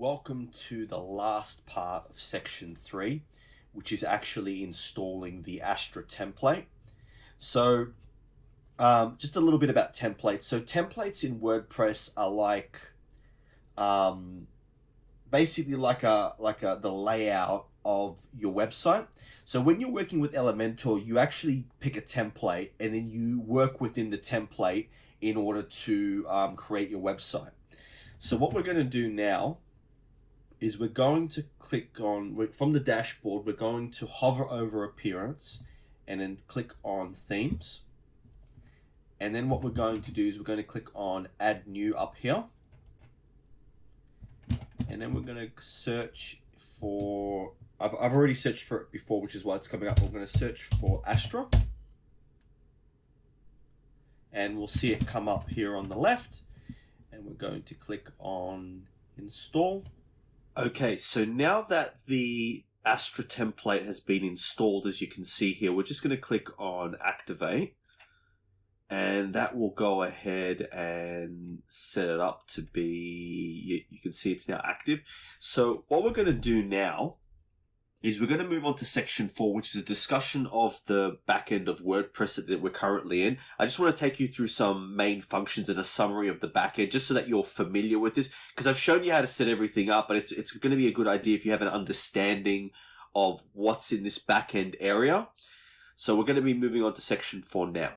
welcome to the last part of section 3, which is actually installing the Astra template. So just a little bit about templates. So templates in WordPress are like basically like the layout of your website. So when you're working with Elementor, you actually pick a template and then you work within the template in order to create your website. So what we're going to do now is we're going to click on, from the dashboard, we're going to hover over appearance and then click on themes. And then what we're going to do is we're going to click on add new up here. And then we're going to search for, I've already searched for it before, which is why it's coming up. We're going to search for Astra. And we'll see it come up here on the left. And we're going to click on install. Okay, so now that the Astra template has been installed, as you can see here, we're just going to click on activate. And that will go ahead and set it up to be, you can see it's now active. So what we're going to do now is we're going to move on to section 4, which is a discussion of the backend of WordPress that we're currently in. I just want to take you through some main functions and a summary of the backend, just so that you're familiar with this, because I've shown you how to set everything up, but it's going to be a good idea if you have an understanding of what's in this backend area. So we're going to be moving on to section 4 now.